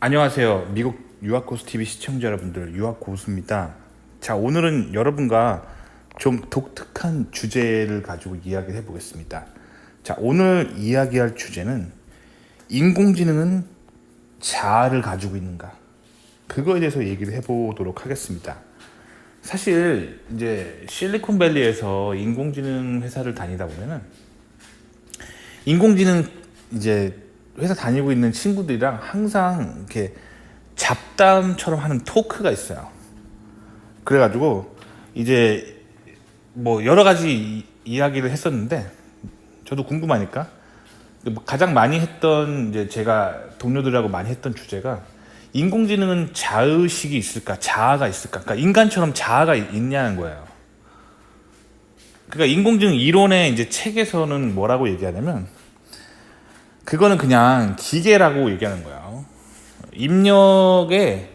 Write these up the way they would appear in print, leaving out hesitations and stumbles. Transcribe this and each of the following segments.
안녕하세요. 미국 유학고수TV 시청자 여러분들, 유학고수입니다. 자, 오늘은 여러분과 좀 독특한 주제를 가지고 이야기를 해보겠습니다. 자, 오늘 이야기할 주제는 인공지능은 자아를 가지고 있는가? 그거에 대해서 얘기를 해보도록 하겠습니다. 사실 이제 실리콘밸리에서 인공지능 회사를 다니다 보면은 인공지능 이제 회사 다니고 있는 친구들이랑 항상 이렇게 잡담처럼 하는 토크가 있어요. 그래가지고 이제 뭐 여러 가지 이야기를 했었는데 저도 궁금하니까 가장 많이 했던 이제 제가 동료들하고 많이 했던 주제가 인공지능은 자의식이 있을까, 자아가 있을까? 그러니까 인간처럼 자아가 있냐는 거예요. 그러니까 인공지능 이론의 이제 책에서는 뭐라고 얘기하냐면 그거는 그냥 기계라고 얘기하는 거예요. 입력에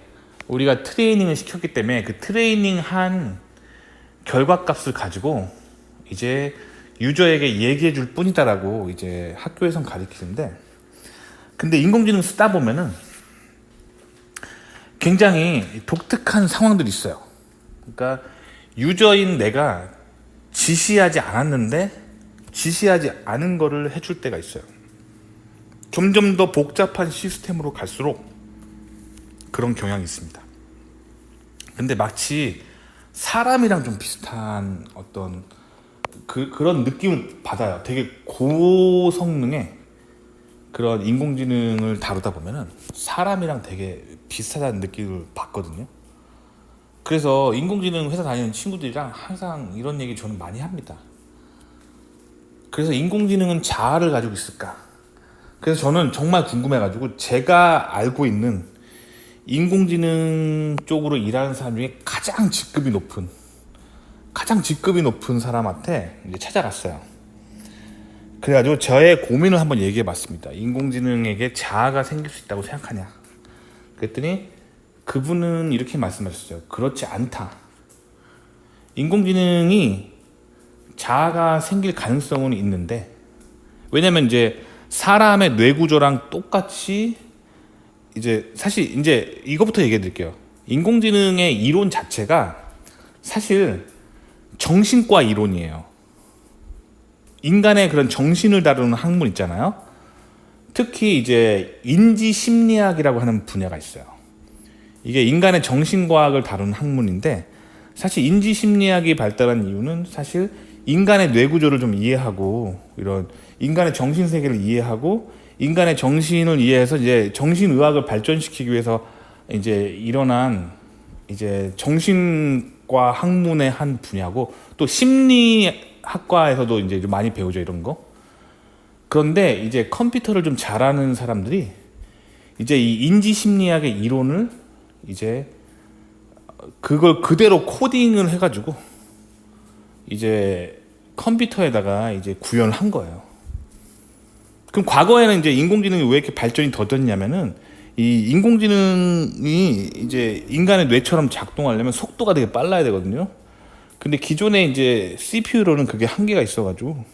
우리가 트레이닝을 시켰기 때문에 그 트레이닝한 결과값을 가지고 이제 유저에게 얘기해 줄 뿐이다라고 이제 학교에선 가르치는데, 근데 인공지능 쓰다 보면은 굉장히 독특한 상황들이 있어요. 그러니까 유저인 내가 지시하지 않았는데 지시하지 않은 거를 해줄 때가 있어요. 점점 더 복잡한 시스템으로 갈수록 그런 경향이 있습니다. 근데 마치 사람이랑 좀 비슷한 어떤 그런 느낌을 받아요. 되게 고성능의 그런 인공지능을 다루다 보면은 사람이랑 되게 비슷하다는 느낌을 받거든요. 그래서 인공지능 회사 다니는 친구들이랑 항상 이런 얘기 저는 많이 합니다. 그래서 인공지능은 자아를 가지고 있을까? 그래서 저는 정말 궁금해가지고 제가 알고 있는 인공지능 쪽으로 일하는 사람 중에 가장 직급이 높은 사람한테 이제 찾아갔어요. 그래가지고 저의 고민을 한번 얘기해봤습니다. 인공지능에게 자아가 생길 수 있다고 생각하냐? 그랬더니 그분은 이렇게 말씀하셨어요. 그렇지 않다. 인공지능이 자아가 생길 가능성은 있는데, 왜냐면 이제 사람의 뇌 구조랑 똑같이 이제 사실 이제 이것부터 얘기해 드릴게요. 인공지능의 이론 자체가 사실 정신과 이론이에요. 인간의 그런 정신을 다루는 학문 있잖아요. 특히 이제 인지심리학이라고 하는 분야가 있어요. 이게 인간의 정신과학을 다루는 학문인데, 사실 인지심리학이 발달한 이유는 사실 인간의 뇌 구조를 좀 이해하고 이런 인간의 정신 세계를 이해하고 인간의 정신을 이해해서 이제 정신의학을 발전시키기 위해서 이제 일어난 이제 정신과 학문의 한 분야고, 또 심리학과에서도 이제 많이 배우죠, 이런 거. 그런데 이제 컴퓨터를 좀 잘하는 사람들이 이제 이 인지심리학의 이론을 이제 그걸 그대로 코딩을 해가지고 이제 컴퓨터에다가 이제 구현을 한 거예요. 그럼 과거에는 이제 인공지능이 왜 이렇게 발전이 더뎠냐면은 이 인공지능이 이제 인간의 뇌처럼 작동하려면 속도가 되게 빨라야 되거든요. 근데 기존에 이제 CPU로는 그게 한계가 있어가지고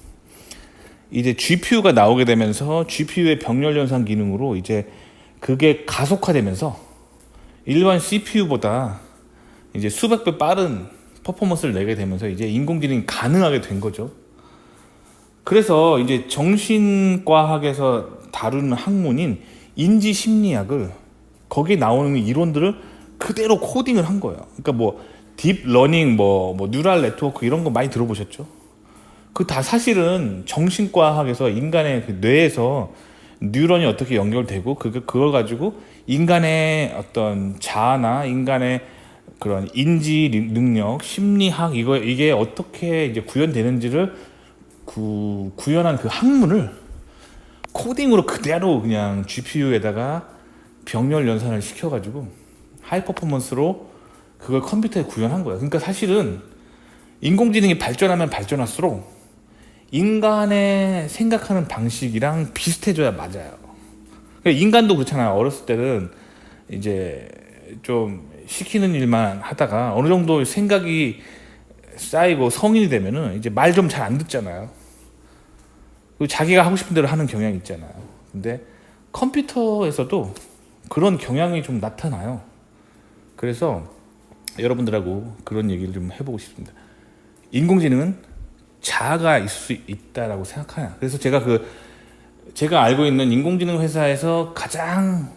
이제 GPU가 나오게 되면서 GPU의 병렬 연산 기능으로 이제 그게 가속화되면서 일반 CPU보다 이제 수백 배 빠른 퍼포먼스를 내게 되면서 이제 인공지능이 가능하게 된 거죠. 그래서 이제 정신과학에서 다루는 학문인 인지심리학을 거기에 나오는 이론들을 그대로 코딩을 한 거예요. 그러니까 뭐 딥러닝, 뭐 뉴럴 네트워크 이런 거 많이 들어보셨죠? 그 다 사실은 정신과학에서 인간의 그 뇌에서 뉴런이 어떻게 연결되고 그걸 가지고 인간의 어떤 자아나 인간의 그런 인지 능력, 심리학 이게 어떻게 이제 구현되는지를 구현한 그 학문을 코딩으로 그대로 그냥 GPU에다가 병렬 연산을 시켜가지고 하이 퍼포먼스로 그걸 컴퓨터에 구현한 거예요. 그러니까 사실은 인공지능이 발전하면 발전할수록 인간의 생각하는 방식이랑 비슷해져야 맞아요. 그러니까 인간도 그렇잖아요. 어렸을 때는 이제 좀 시키는 일만 하다가 어느 정도 생각이 쌓이고 성인이 되면은 이제 말 좀 잘 안 듣잖아요. 자기가 하고 싶은 대로 하는 경향이 있잖아요. 근데 컴퓨터에서도 그런 경향이 좀 나타나요. 그래서 여러분들하고 그런 얘기를 좀 해보고 싶습니다. 인공지능은 자아가 있을 수 있다라고 생각하냐. 그래서 제가 알고 있는 인공지능 회사에서 가장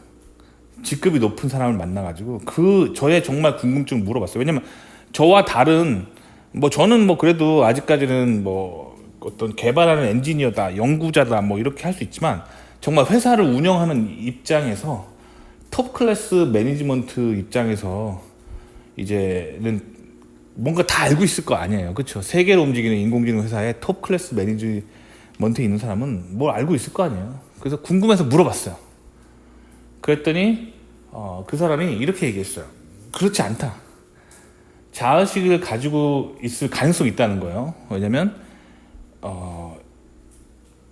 직급이 높은 사람을 만나가지고 저의 정말 궁금증을 물어봤어요. 왜냐면 저와 다른 저는 그래도 아직까지는 어떤 개발하는 엔지니어다, 연구자다 이렇게 할 수 있지만 정말 회사를 운영하는 입장에서 톱 클래스 매니지먼트 입장에서 이제는 뭔가 다 알고 있을 거 아니에요. 그렇죠? 세계로 움직이는 인공지능 회사에 톱 클래스 매니지먼트에 있는 사람은 뭘 알고 있을 거 아니에요. 그래서 궁금해서 물어봤어요. 그랬더니 그 사람이 이렇게 얘기했어요. 그렇지 않다. 자의식을 가지고 있을 가능성이 있다는 거예요. 왜냐면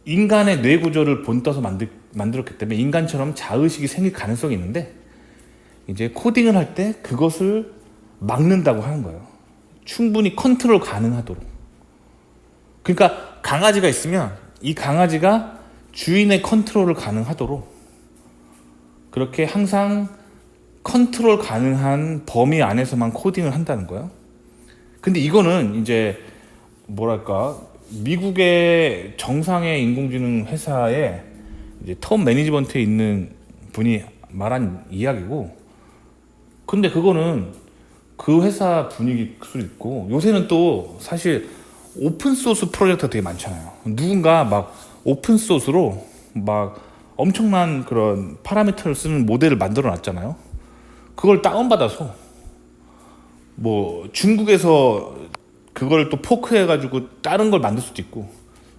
인간의 뇌 구조를 본떠서 만들었기 때문에 인간처럼 자의식이 생길 가능성이 있는데 이제 코딩을 할 때 그것을 막는다고 하는 거예요. 충분히 컨트롤 가능하도록. 그러니까 강아지가 있으면 이 강아지가 주인의 컨트롤을 가능하도록 그렇게 항상 컨트롤 가능한 범위 안에서만 코딩을 한다는 거예요. 근데 이거는 이제 미국의 정상의 인공지능 회사에 이제 톱 매니지먼트에 있는 분이 말한 이야기고, 근데 그거는 그 회사 분위기일 수도 있고, 요새는 또 사실 오픈소스 프로젝트가 되게 많잖아요. 누군가 오픈소스로 엄청난 그런 파라미터를 쓰는 모델을 만들어 놨잖아요. 그걸 다운받아서 중국에서 그걸 또 포크해가지고 다른 걸 만들 수도 있고.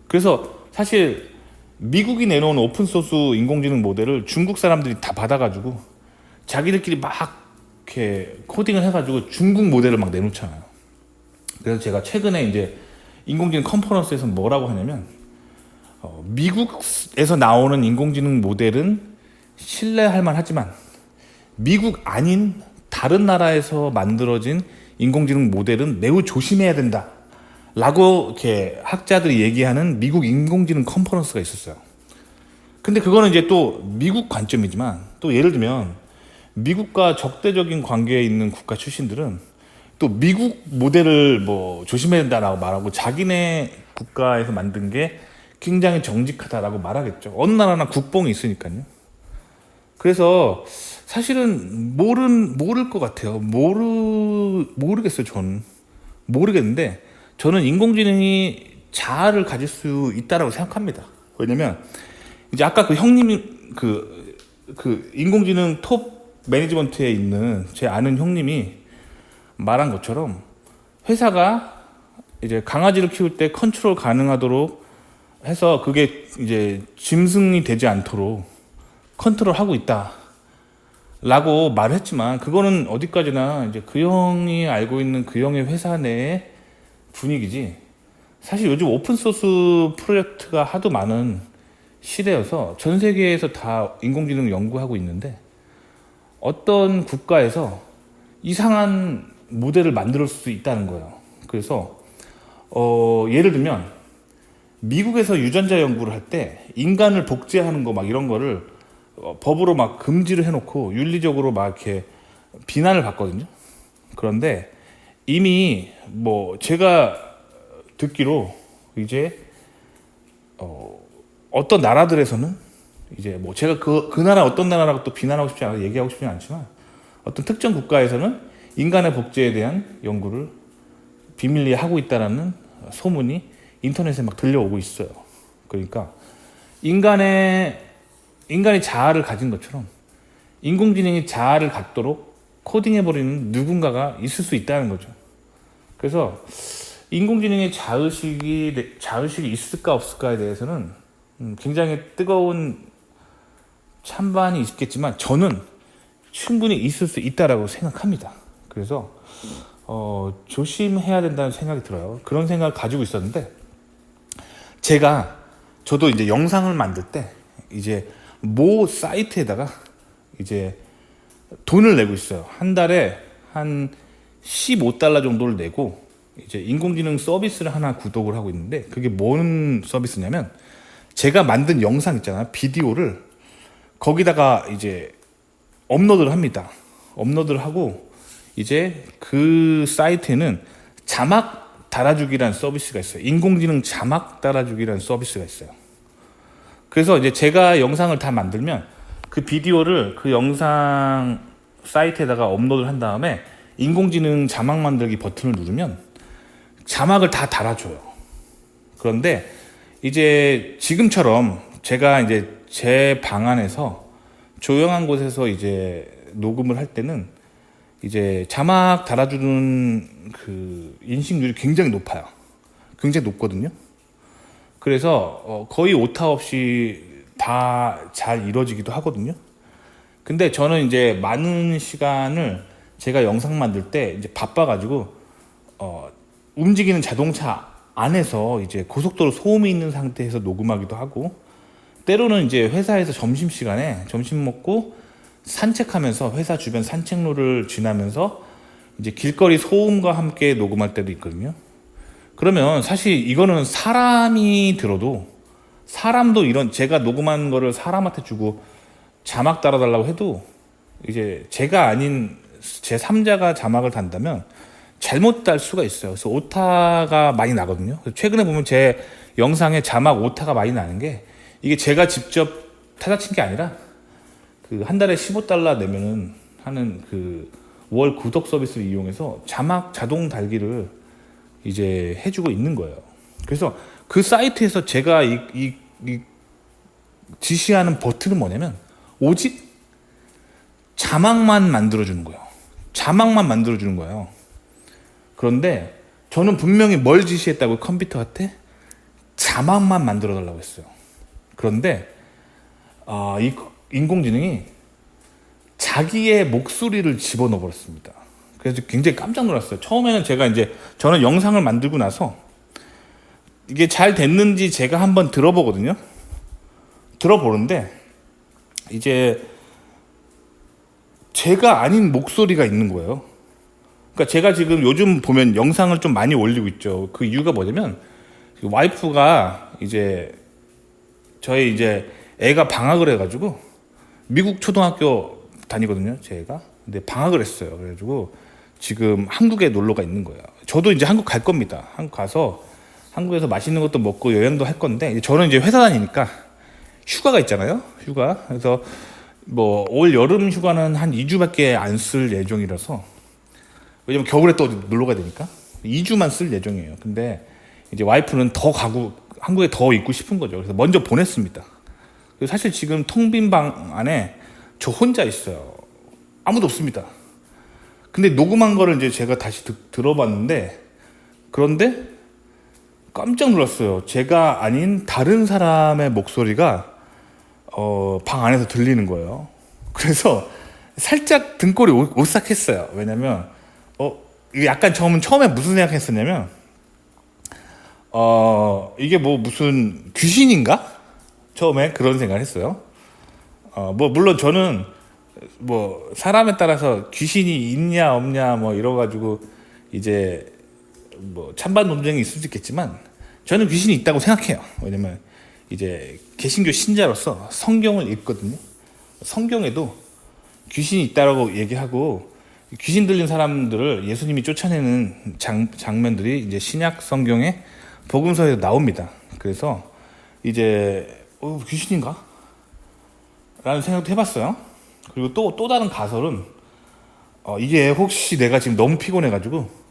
그래서 사실 미국이 내놓은 오픈소스 인공지능 모델을 중국 사람들이 다 받아가지고 자기들끼리 이렇게 코딩을 해가지고 중국 모델을 내놓잖아요. 그래서 제가 최근에 이제 인공지능 컨퍼런스에서 뭐라고 하냐면 미국에서 나오는 인공지능 모델은 신뢰할 만하지만 미국 아닌 다른 나라에서 만들어진 인공지능 모델은 매우 조심해야 된다 라고 이렇게 학자들이 얘기하는 미국 인공지능 컨퍼런스가 있었어요. 근데 그거는 이제 또 미국 관점이지만, 또 예를 들면 미국과 적대적인 관계에 있는 국가 출신들은 또 미국 모델을 조심해야 된다라고 말하고 자기네 국가에서 만든 게 굉장히 정직하다라고 말하겠죠. 어느 나라나 국뽕이 있으니까요. 그래서 사실은 모를 것 같아요. 모르겠어요. 저는 모르겠는데, 저는 인공지능이 자아를 가질 수 있다라고 생각합니다. 왜냐면 이제 아까 그 형님이 그 인공지능 톱 매니지먼트에 있는 제 아는 형님이 말한 것처럼 회사가 이제 강아지를 키울 때 컨트롤 가능하도록 해서 그게 이제 짐승이 되지 않도록 컨트롤하고 있다라고 말을 했지만, 그거는 어디까지나 이제 그 형이 알고 있는 그 형의 회사 내의 분위기지, 사실 요즘 오픈소스 프로젝트가 하도 많은 시대여서 전 세계에서 다 인공지능 연구하고 있는데 어떤 국가에서 이상한 모델을 만들 수 있다는 거예요. 그래서 예를 들면 미국에서 유전자 연구를 할 때 인간을 복제하는 거 이런 거를 법으로 금지를 해놓고 윤리적으로 이렇게 비난을 받거든요. 그런데 이미 제가 듣기로 이제 어떤 나라들에서는 이제 제가 그 나라 어떤 나라라고 또 비난하고 싶지 않아 얘기하고 싶지 않지만 어떤 특정 국가에서는 인간의 복제에 대한 연구를 비밀리에 하고 있다라는 소문이 인터넷에 들려오고 있어요. 그러니까 인간이 자아를 가진 것처럼 인공지능이 자아를 갖도록 코딩해버리는 누군가가 있을 수 있다는 거죠. 그래서 인공지능의 자의식이 있을까 없을까에 대해서는 굉장히 뜨거운 찬반이 있겠지만 저는 충분히 있을 수 있다라고 생각합니다. 그래서 조심해야 된다는 생각이 들어요. 그런 생각을 가지고 있었는데, 저도 이제 영상을 만들 때 이제 모 사이트에다가 이제 돈을 내고 있어요. 한 달에 한 $15 정도를 내고 이제 인공지능 서비스를 하나 구독을 하고 있는데, 그게 뭔 서비스냐면 제가 만든 영상 있잖아요. 비디오를 거기다가 이제 업로드를 합니다. 업로드를 하고 이제 그 사이트에는 자막 달아주기라는 서비스가 있어요. 인공지능 자막 달아주기라는 서비스가 있어요. 그래서 이제 제가 영상을 다 만들면 그 비디오를 그 영상 사이트에다가 업로드를 한 다음에 인공지능 자막 만들기 버튼을 누르면 자막을 다 달아줘요. 그런데 이제 지금처럼 제가 이제 제 방 안에서 조용한 곳에서 이제 녹음을 할 때는 이제 자막 달아주는 그 인식률이 굉장히 높아요. 굉장히 높거든요. 그래서 거의 오타 없이 다 잘 이루어지기도 하거든요. 근데 저는 이제 많은 시간을 제가 영상 만들 때 이제 바빠가지고 움직이는 자동차 안에서 이제 고속도로 소음이 있는 상태에서 녹음하기도 하고, 때로는 이제 회사에서 점심시간에 점심 먹고 산책하면서 회사 주변 산책로를 지나면서 이제 길거리 소음과 함께 녹음할 때도 있거든요. 그러면 사실 이거는 사람이 들어도, 사람도 이런 제가 녹음한 거를 사람한테 주고 자막 달아달라고 해도 이제 제가 아닌 제 3자가 자막을 단다면 잘못 달 수가 있어요. 그래서 오타가 많이 나거든요. 최근에 보면 제 영상에 자막 오타가 많이 나는 게, 이게 제가 직접 타자친 게 아니라 그 한 달에 $15 내면은 하는 그 월 구독 서비스를 이용해서 자막 자동 달기를 이제 해주고 있는 거예요. 그래서 그 사이트에서 제가 이 지시하는 버튼은 뭐냐면 오직 자막만 만들어주는 거예요. 자막만 만들어주는 거예요. 그런데 저는 분명히 뭘 지시했다고 컴퓨터한테 자막만 만들어달라고 했어요. 그런데 이 인공지능이 자기의 목소리를 집어넣어 버렸습니다. 그래서 굉장히 깜짝 놀랐어요. 처음에는 제가 이제 저는 영상을 만들고 나서 이게 잘 됐는지 제가 한번 들어보거든요. 들어보는데 이제 제가 아닌 목소리가 있는 거예요. 그러니까 제가 지금 요즘 보면 영상을 좀 많이 올리고 있죠. 그 이유가 뭐냐면 와이프가 이제 저희 이제 애가 방학을 해가지고 미국 초등학교 다니거든요, 제 애가. 근데 방학을 했어요. 그래가지고 지금 한국에 놀러가 있는 거예요. 저도 이제 한국 갈 겁니다. 한국 가서 한국에서 맛있는 것도 먹고 여행도 할 건데, 저는 이제 회사 다니니까 휴가가 있잖아요. 휴가. 그래서 뭐 올 여름 휴가는 한 2주밖에 안 쓸 예정이라서, 왜냐면 겨울에 또 놀러 가야 되니까 2주만 쓸 예정이에요. 근데 이제 와이프는 더 가고 한국에 더 있고 싶은 거죠. 그래서 먼저 보냈습니다. 사실 지금 텅 빈 방 안에 저 혼자 있어요. 아무도 없습니다. 근데 녹음한 거를 이제 제가 다시 들어봤는데, 그런데 깜짝 놀랐어요. 제가 아닌 다른 사람의 목소리가 방 안에서 들리는 거예요. 그래서 살짝 등골이 오싹했어요. 왜냐면 이게 약간 처음에 무슨 생각했었냐면 이게 뭐 무슨 귀신인가? 처음에 그런 생각을 했어요. 뭐 물론 저는 뭐 사람에 따라서 귀신이 있냐 없냐 뭐 이래가지고 이제 뭐 찬반 논쟁이 있을 수 있겠지만, 저는 귀신이 있다고 생각해요. 왜냐면 이제 개신교 신자로서 성경을 읽거든요. 성경에도 귀신이 있다라고 얘기하고, 귀신 들린 사람들을 예수님이 쫓아내는 장면들이 이제 신약 성경의 복음서에 나옵니다. 그래서 이제 귀신인가? 라는 생각도 해봤어요. 그리고 또 다른 가설은 이게 혹시 내가 지금 너무 피곤해가지고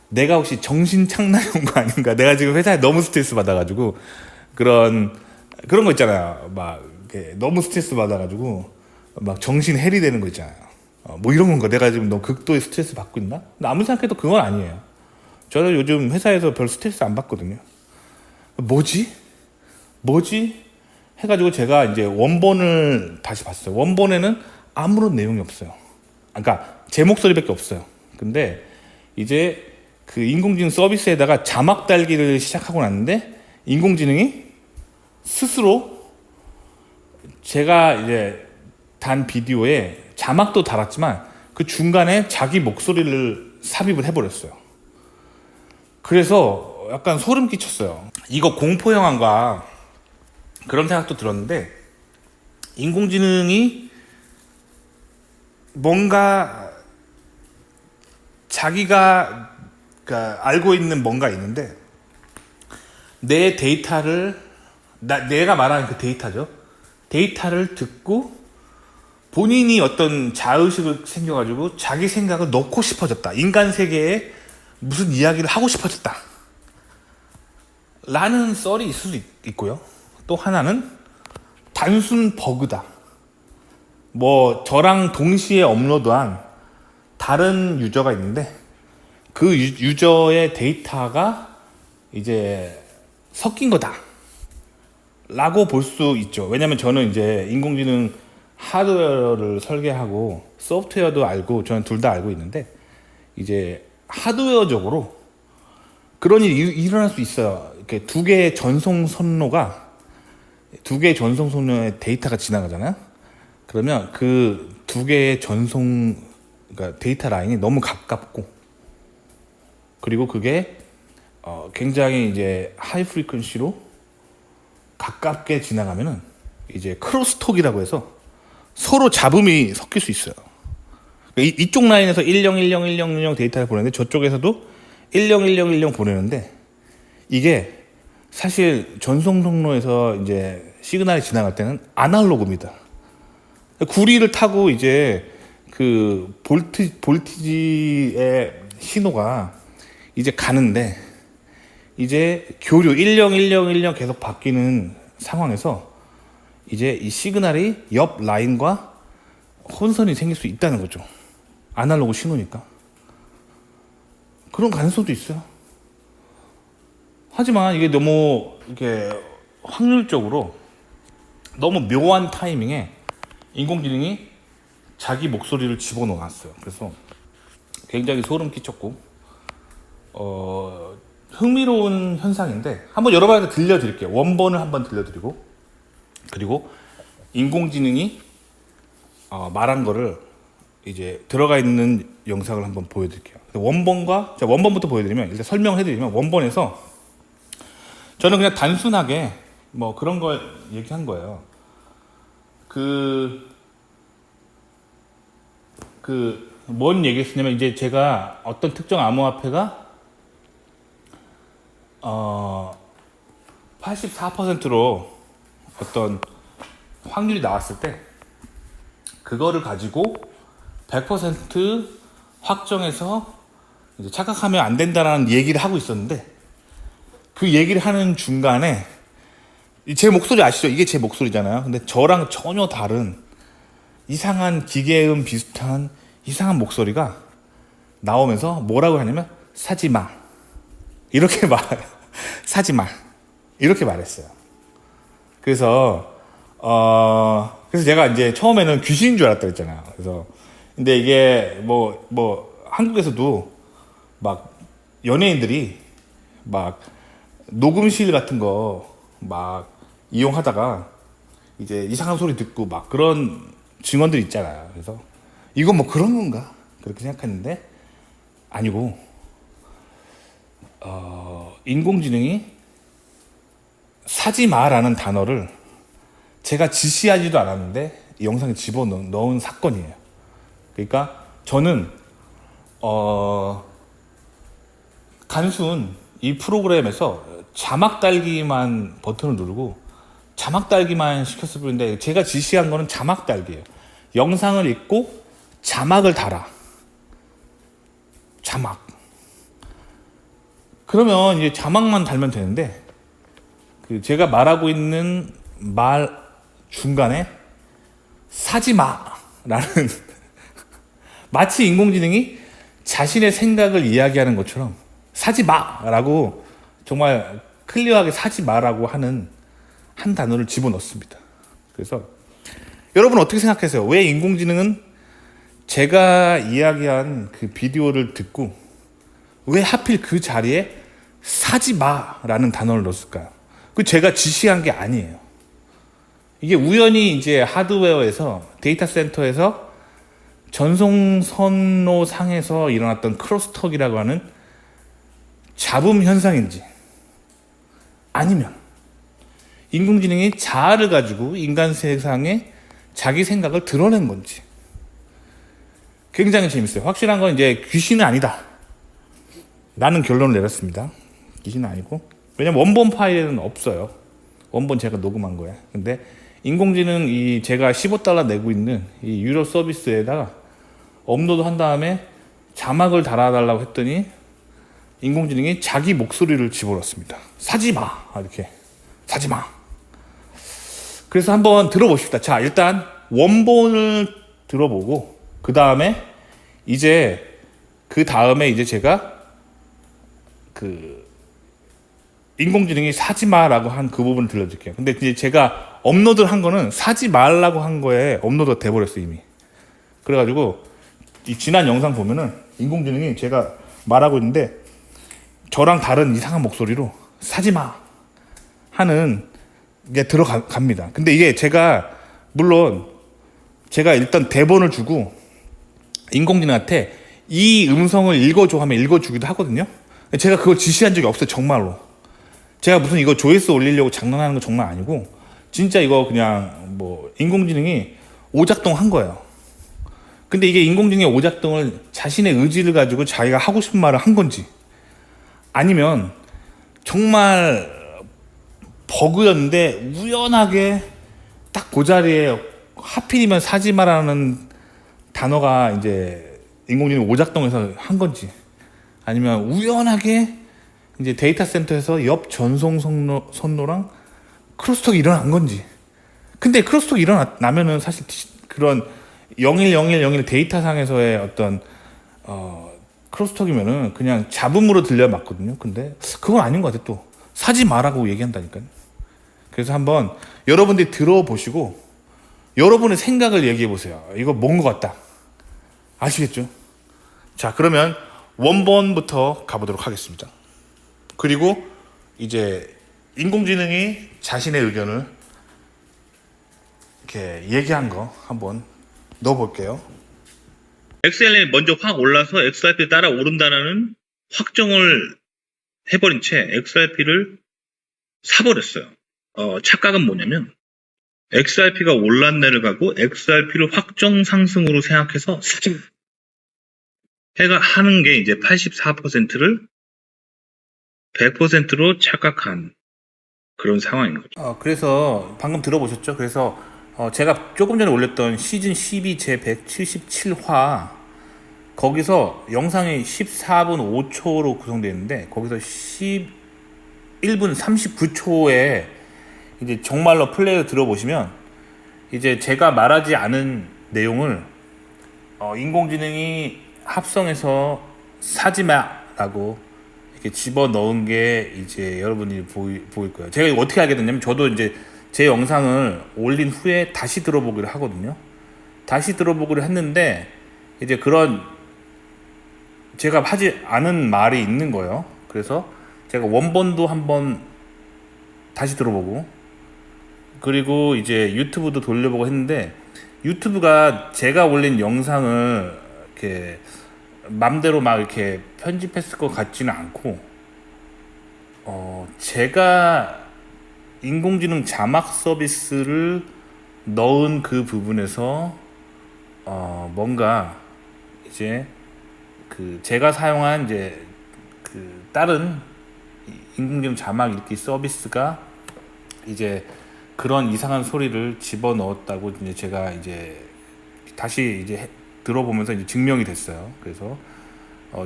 내가 혹시 정신 착란이 온 거 아닌가? 내가 지금 회사에 너무 스트레스 받아가지고 그런 거 있잖아요. 막 너무 스트레스 받아가지고 막 정신 해리되는 거 있잖아요. 뭐 이런 건가? 내가 지금 너무 극도의 스트레스 받고 있나? 근데 아무리 생각해도 그건 아니에요. 저는 요즘 회사에서 별 스트레스 안 받거든요. 뭐지? 해가지고 제가 이제 원본을 다시 봤어요. 원본에는 아무런 내용이 없어요. 그러니까 제 목소리밖에 없어요. 근데 이제 그 인공지능 서비스에다가 자막 달기를 시작하고 났는데, 인공지능이 스스로 제가 이제 단 비디오에 자막도 달았지만 그 중간에 자기 목소리를 삽입을 해버렸어요. 그래서 약간 소름 끼쳤어요. 이거 공포 영화인가 그런 생각도 들었는데, 인공지능이 뭔가 자기가 그러니까 알고 있는 뭔가 있는데 내 데이터를 내가 말하는 그 데이터죠. 데이터를 듣고 본인이 어떤 자의식을 생겨가지고 자기 생각을 넣고 싶어졌다. 인간 세계에 무슨 이야기를 하고 싶어졌다. 라는 썰이 있을 수 있고요. 또 하나는 단순 버그다. 뭐 저랑 동시에 업로드한 다른 유저가 있는데 그 유저의 데이터가 이제 섞인 거다 라고 볼 수 있죠. 왜냐면 저는 이제 인공지능 하드웨어를 설계하고 소프트웨어도 알고 저는 둘 다 알고 있는데 이제 하드웨어적으로 그런 일이 일어날 수 있어요. 이렇게 두 개의 전송 선로의 데이터가 지나가잖아요. 그러면 그 두 개의 그러니까 데이터 라인이 너무 가깝고 그리고 그게 굉장히 이제 하이 프리퀀시로 가깝게 지나가면은 이제 크로스톡이라고 해서 서로 잡음이 섞일 수 있어요. 이쪽 라인에서 10101010 데이터를 보내는데 저쪽에서도 101010 보내는데 이게 사실 전송 통로에서 이제 시그널이 지나갈 때는 아날로그입니다. 구리를 타고 이제 그 볼티지의 신호가 이제 가는데 이제 교류 101010 계속 바뀌는 상황에서 이제 이 시그널이 옆 라인과 혼선이 생길 수 있다는 거죠. 아날로그 신호니까. 그런 가능성도 있어요. 하지만 이게 너무 이렇게 확률적으로 너무 묘한 타이밍에 인공지능이 자기 목소리를 집어넣어놨어요. 그래서 굉장히 소름 끼쳤고 흥미로운 현상인데 한번 여러분한테 들려드릴게요. 원본을 한번 들려드리고 그리고 인공지능이 말한 거를 이제 들어가 있는 영상을 한번 보여드릴게요. 원본부터 보여드리면 일단 설명해드리면 원본에서 저는 그냥 단순하게 뭐 그런 걸 얘기한 거예요. 뭔 얘기했냐면 이제 제가 어떤 특정 암호화폐가 84%로 어떤 확률이 나왔을 때 그거를 가지고 100% 확정해서 이제 착각하면 안 된다라는 얘기를 하고 있었는데 그 얘기를 하는 중간에 제 목소리 아시죠? 이게 제 목소리잖아요. 근데 저랑 전혀 다른 이상한 기계음 비슷한 이상한 목소리가 나오면서 뭐라고 하냐면 사지마 이렇게 사지마 이렇게 말했어요. 그래서 제가 이제 처음에는 귀신인 줄 알았다 했잖아요. 그래서 근데 이게 뭐 한국에서도 막 연예인들이 막 녹음실 같은 거 막 이용하다가 이제 이상한 소리 듣고 막 그런 증언들 있잖아요. 그래서 이건 뭐 그런 건가 그렇게 생각했는데 아니고 인공지능이 사지마라는 단어를 제가 지시하지도 않았는데 이 영상에 집어넣은 사건이에요. 그러니까 저는 단순 이 프로그램에서 자막 달기만 버튼을 누르고 자막 달기만 시켰을 뿐인데 제가 지시한 거는 자막 달기예요. 영상을 읽고 자막을 달아. 자막. 그러면 이제 자막만 달면 되는데 제가 말하고 있는 말 중간에 사지마라는 마치 인공지능이 자신의 생각을 이야기하는 것처럼 사지마라고 정말 클리어하게 사지마라고 하는 한 단어를 집어넣습니다. 그래서 여러분 어떻게 생각하세요? 왜 인공지능은 제가 이야기한 그 비디오를 듣고 왜 하필 그 자리에 사지마라는 단어를 넣었을까요? 그 제가 지시한 게 아니에요. 이게 우연히 이제 하드웨어에서 데이터 센터에서 전송선로 상에서 일어났던 크로스톡이라고 하는 잡음 현상인지 아니면 인공지능이 자아를 가지고 인간 세상에 자기 생각을 드러낸 건지 굉장히 재밌어요. 확실한 건 이제 귀신은 아니다 라는 결론을 내렸습니다. 귀신은 아니고, 왜냐면 원본 파일에는 없어요. 원본 제가 녹음한 거예요. 근데 인공지능 이 제가 $15 내고 있는 이 유료 서비스에다가 업로드 한 다음에 자막을 달아달라고 했더니 인공지능이 자기 목소리를 집어넣었습니다. 사지마, 이렇게 사지마. 그래서 한번 들어보십시다. 자, 일단 원본을 들어보고 그 다음에 이제 제가 그 인공지능이 사지 마라고 한 그 부분을 들려줄게요. 근데 이제 제가 업로드를 한 거는 사지 말라고 한 거에 업로드가 돼버렸어 이미. 그래가지고 이 지난 영상 보면은 인공지능이 제가 말하고 있는데 저랑 다른 이상한 목소리로 사지 마 하는 게 들어갑니다. 근데 이게 물론 제가 일단 대본을 주고 인공지능한테 이 음성을 읽어줘 하면 읽어주기도 하거든요. 제가 그걸 지시한 적이 없어요, 정말로. 제가 무슨 이거 조회수 올리려고 장난하는 거 정말 아니고 진짜 이거 그냥 뭐 인공지능이 오작동 한 거예요. 근데 이게 인공지능의 오작동을 자신의 의지를 가지고 자기가 하고 싶은 말을 한 건지 아니면 정말 버그였는데 우연하게 딱 그 자리에 하필이면 사지마라는 단어가 이제 인공지능 오작동해서 한 건지 아니면 우연하게 이제 데이터 센터에서 옆 전송 선로랑 크로스톡이 일어난 건지. 근데 크로스톡이 일어나면은 사실 그런 01010 데이터상에서의 어떤 크로스톡이면은 그냥 잡음으로 들려 맞거든요. 근데 그건 아닌 것 같아. 또 사지 마라고 얘기한다니까요. 그래서 한번 여러분들이 들어보시고 여러분의 생각을 얘기해 보세요. 이거 뭔 것 같다. 아시겠죠? 자, 그러면 원본부터 가보도록 하겠습니다. 그리고 이제 인공지능이 자신의 의견을 이렇게 얘기한 거 한번 넣어볼게요. XLM이 먼저 확 올라서 XRP 따라 오른다는 확정을 해버린 채 XRP를 사버렸어요. 착각은 뭐냐면 XRP가 올랐네를 가고 XRP를 확정 상승으로 생각해서 해가 하는 게 이제 84%를 100%로 착각한 그런 상황인 거죠. 그래서 방금 들어보셨죠? 그래서 제가 조금 전에 올렸던 시즌 12 제 177화 거기서 영상이 14분 5초로 구성되어 있는데 거기서 11분 39초에 이제 정말로 플레이를 들어보시면 이제 제가 말하지 않은 내용을 인공지능이 합성해서 사지마라고 이렇게 집어 넣은 게 이제 여러분이 보일 거예요. 제가 이거 어떻게 알게 됐냐면 저도 이제 제 영상을 올린 후에 다시 들어보기를 하거든요. 다시 들어보기를 했는데 이제 그런 제가 하지 않은 말이 있는 거예요. 그래서 제가 원본도 한번 다시 들어보고 그리고 이제 유튜브도 돌려보고 했는데 유튜브가 제가 올린 영상을 이렇게 맘대로 막 이렇게 편집했을 것 같지는 않고 제가 인공지능 자막 서비스를 넣은 그 부분에서 뭔가 이제 그 제가 사용한 이제 그 다른 인공지능 자막 읽기 서비스가 이제 그런 이상한 소리를 집어 넣었다고 이제 제가 이제 다시 이제 들어보면서 이제 증명이 됐어요. 그래서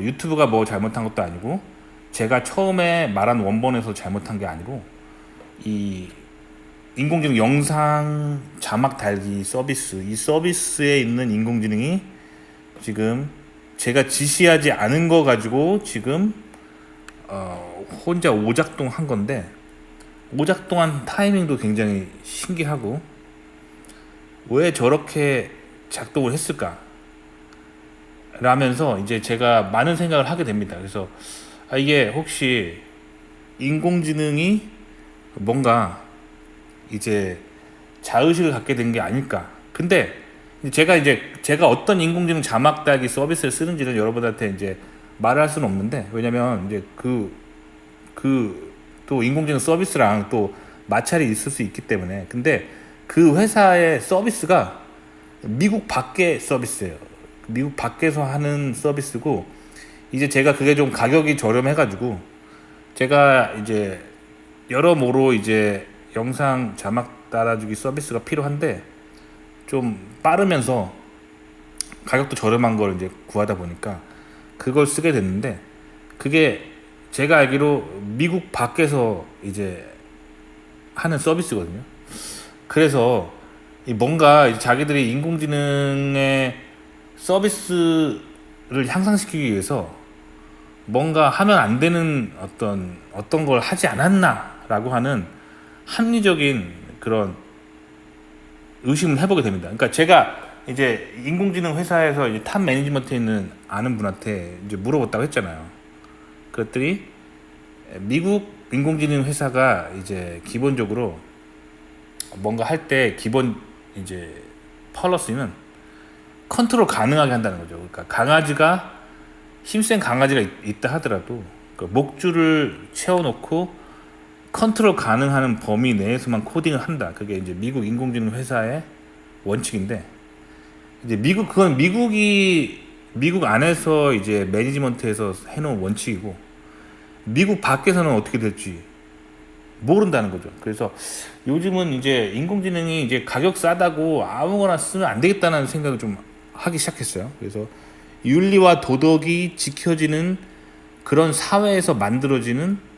유튜브가 뭐 잘못한 것도 아니고 제가 처음에 말한 원본에서 잘못한 게 아니고 이 인공지능 영상 자막 달기 서비스 이 서비스에 있는 인공지능이 지금 제가 지시하지 않은 거 가지고 지금 혼자 오작동 한 건데 오작동한 타이밍도 굉장히 신기하고 왜 저렇게 작동을 했을까 라면서 이제 제가 많은 생각을 하게 됩니다. 그래서 이게 혹시 인공지능이 뭔가 이제 자의식을 갖게 된 게 아닐까. 근데 제가 어떤 인공지능 자막 달기 서비스를 쓰는지는 여러분한테 이제 말할 수는 없는데 왜냐면 이제 또 인공지능 서비스랑 또 마찰이 있을 수 있기 때문에 근데 그 회사의 서비스가 미국 밖의 서비스예요. 미국 밖에서 하는 서비스고, 이제 제가 그게 좀 가격이 저렴해가지고 제가 이제 여러모로 이제 영상 자막 달아주기 서비스가 필요한데, 좀 빠르면서 가격도 저렴한 걸 이제 구하다 보니까 그걸 쓰게 됐는데, 그게 제가 알기로 미국 밖에서 이제 하는 서비스거든요. 그래서 뭔가 이제 자기들이 인공지능의 서비스를 향상시키기 위해서 뭔가 하면 안 되는 어떤 걸 하지 않았나라고 하는 합리적인 그런 의심을 해보게 됩니다. 그러니까 제가 이제 인공지능 회사에서 이제 탑 매니지먼트에 있는 아는 분한테 이제 물어봤다고 했잖아요. 그랬더니 미국 인공지능 회사가 이제 기본적으로 뭔가 할 때 기본 이제 펄러스는 컨트롤 가능하게 한다는 거죠. 그러니까 강아지가 힘센 강아지가 있다 하더라도 그 목줄을 채워놓고 컨트롤 가능한 범위 내에서만 코딩을 한다. 그게 이제 미국 인공지능 회사의 원칙인데, 이제 그건 미국 안에서 이제 매니지먼트에서 해놓은 원칙이고, 미국 밖에서는 어떻게 될지 모른다는 거죠. 그래서 요즘은 이제 인공지능이 이제 가격 싸다고 아무거나 쓰면 안 되겠다는 생각을 좀 하기 시작했어요. 그래서 윤리와 도덕이 지켜지는 그런 사회에서 만들어지는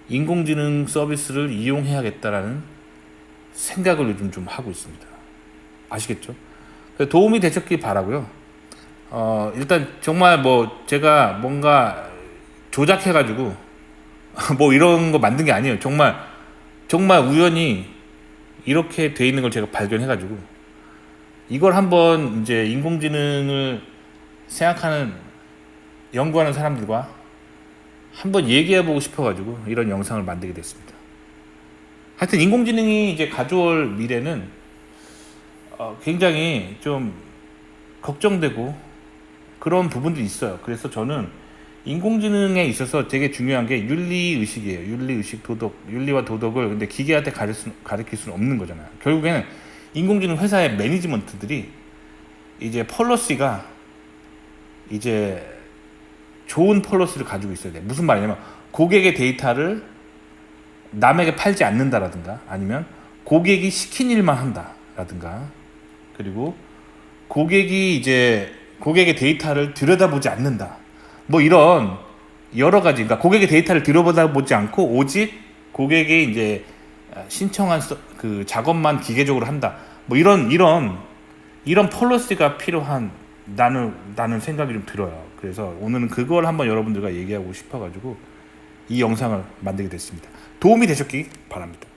인공지능 서비스를 이용해야겠다라는 생각을 요즘 좀 하고 있습니다. 아시겠죠? 도움이 되셨길 바라고요. 일단 정말 뭐 제가 뭔가 조작해가지고 뭐 이런 거 만든 게 아니에요. 정말 우연히 이렇게 돼 있는 걸 제가 발견해가지고 이걸 한번 이제 인공지능을 생각하는 연구하는 사람들과 한번 얘기해보고 싶어가지고 이런 영상을 만들게 됐습니다. 하여튼 인공지능이 이제 가져올 미래는 굉장히 좀 걱정되고 그런 부분들이 있어요. 그래서 저는 인공지능에 있어서 되게 중요한 게 윤리의식이에요. 윤리의식, 도덕, 윤리와 도덕을 근데 기계한테 가르칠 수는 없는 거잖아요. 결국에는 인공지능 회사의 매니지먼트들이 이제 폴러시가 이제 좋은 폴러시를 가지고 있어야 돼. 무슨 말이냐면 고객의 데이터를 남에게 팔지 않는다라든가, 아니면 고객이 시킨 일만 한다라든가, 그리고 고객의 데이터를 들여다보지 않는다. 뭐 이런 여러 가지, 그러니까 고객의 데이터를 들여다보지 않고 오직 고객이 이제 신청한 그 작업만 기계적으로 한다. 뭐 이런 폴리시가 필요한 나는 생각이 좀 들어요. 그래서 오늘은 그걸 한번 여러분들과 얘기하고 싶어가지고 이 영상을 만들게 됐습니다. 도움이 되셨기 바랍니다.